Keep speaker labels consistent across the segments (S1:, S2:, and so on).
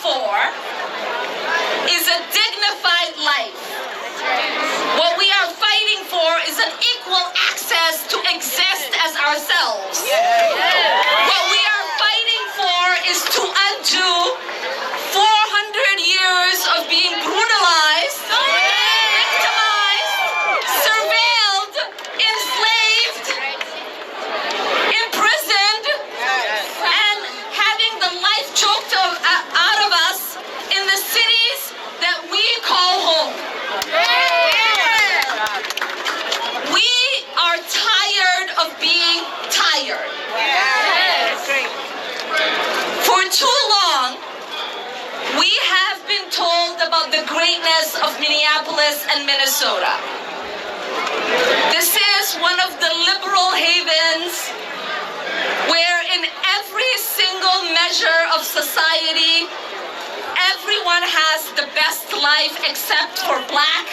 S1: for is a dignified life. What we are fighting for is an equal access to exist as ourselves. What we are fighting for is to undo 400 years of being brutalized, victimized, surveilled, enslaved, imprisoned, and having the life choked out of us in the cities that we call home. We are tired of being tired. For too long, we have been told about the greatness of Minneapolis and Minnesota. This is one of the liberal havens where in every single measure of society, everyone has the best life except for Black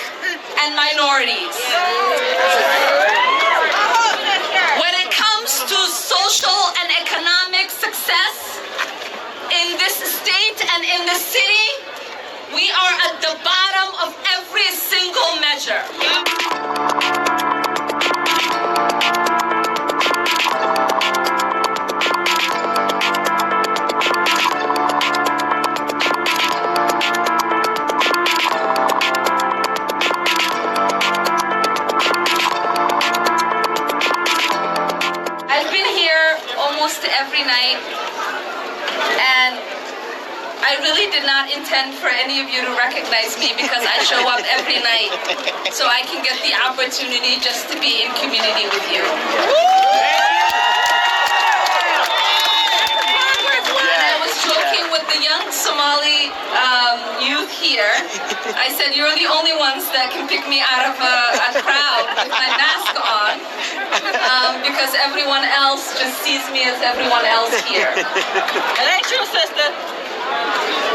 S1: and minorities. When it comes to social and economic success in this state and in the city, we are at the bottom of every single measure. Every night, and I really did not intend for any of you to recognize me because I show up every night so I can get the opportunity just to be in community with you. I was joking with the young Somali youth here. I said, you're the only ones that can pick me out of a crowd with my mask on. Because everyone else just sees me as everyone else here. It ain't true, sister.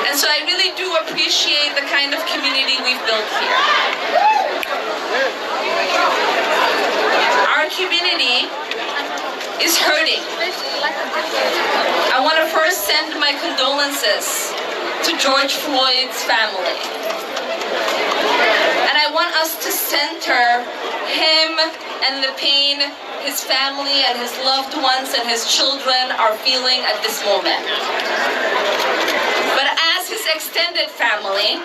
S1: And so I really do appreciate the kind of community we've built here. Our community is hurting. I want to first send my condolences to George Floyd's family. And I want us to center him and the pain his family and his loved ones and his children are feeling at this moment. But as his extended family,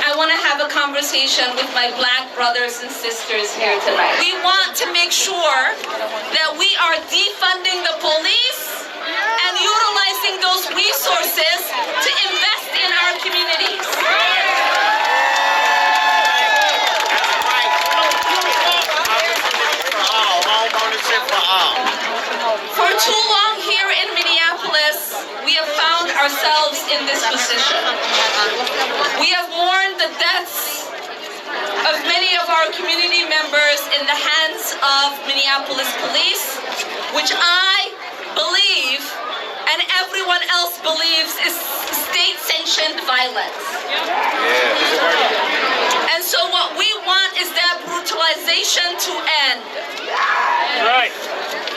S1: I want to have a conversation with my Black brothers and sisters here tonight. We want to make sure that we are defunding the police and utilizing those resources to invest in our communities. For too long here in Minneapolis, we have found ourselves in this position. We have mourned the deaths of many of our community members in the hands of Minneapolis police, which I believe and everyone else believes is state-sanctioned violence. And so what we want is that brutalization to end.
S2: Right.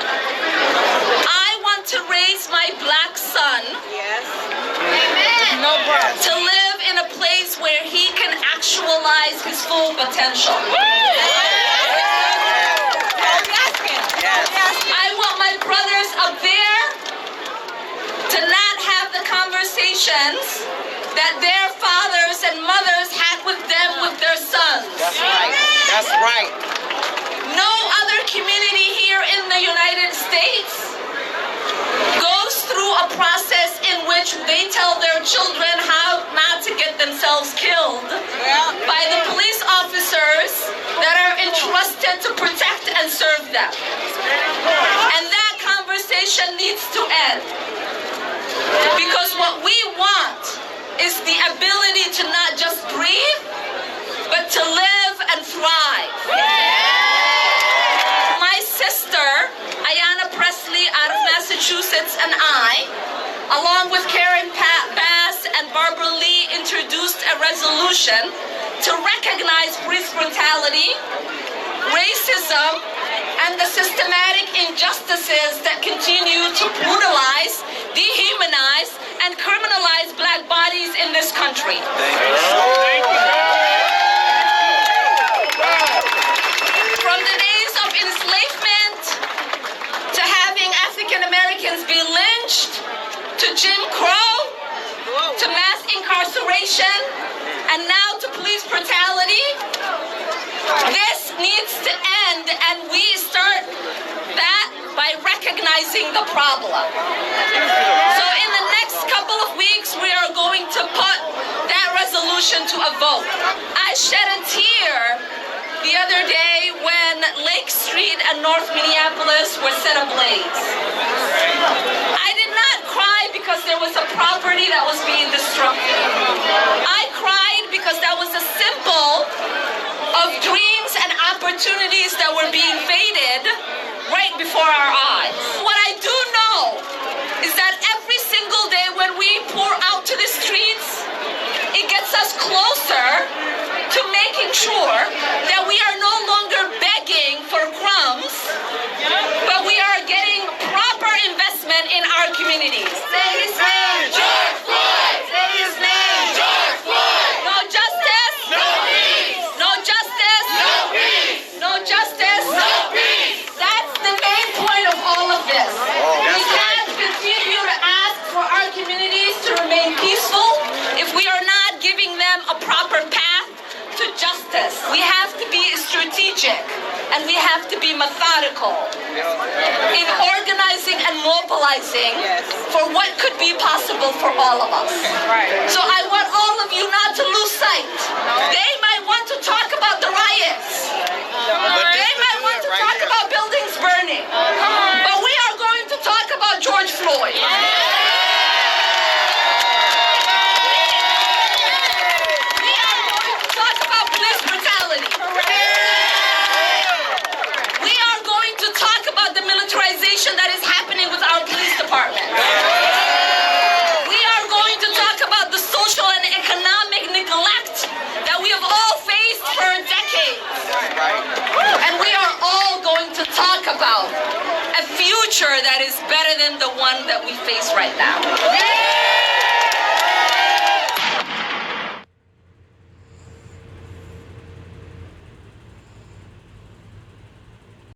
S1: I want to raise my Black son
S3: No problem.
S1: to live in a place where he can actualize his full potential. I want my brothers up there to not have the conversations that their fathers and mothers had with them with their sons.
S3: That's right. That's right.
S1: No other community here in the United States goes through a process in which they tell their children how not to get themselves killed by the police officers that are entrusted to protect and serve them. And that conversation needs to end. Because what we want is the ability to not just breathe, but to live and thrive. My sister, Ayanna Presley out of Massachusetts, and I, along with Karen Bass and Barbara Lee, introduced a resolution to recognize police brutality, racism, and the systematic injustices that continue to brutalize, dehumanize, and criminalize Black dead bodies in this country.
S2: Thank you.
S1: From the days of enslavement to having African Americans be lynched, to Jim Crow, to mass incarceration, and now to police brutality, this needs to end, and we start that by recognizing the problem. So in the next couple of weeks, we are going to put that resolution to a vote. I shed a tear the other day when Lake Street and North Minneapolis were set ablaze. I did not cry because there was a property that was being disrupted. I cried because that was a symbol of dreams and opportunities that were being faded right before our eyes. What I do know is that every single day when we pour out to the streets, it gets us closer to making sure that we are no longer begging for crumbs, but we are getting proper investment in our communities. Say his name, George Floyd! Say his name, George Floyd! No justice? No peace! No justice? No peace! No justice? No peace! That's the main point of all of this. We can't continue to ask for our communities to remain peaceful if we are not giving them a proper path to justice. We have to be strategic and we have to be methodical in organizing and mobilizing for what could be possible for all of us. So I want all of you not to lose sight. They might want to talk about the riots. They might want to talk about buildings burning. But we are going to talk about George Floyd. That is happening with our police department. We are going to talk about the social and economic neglect that we have all faced for decades. And we are all going to talk about a future that is better than the one that we face right now.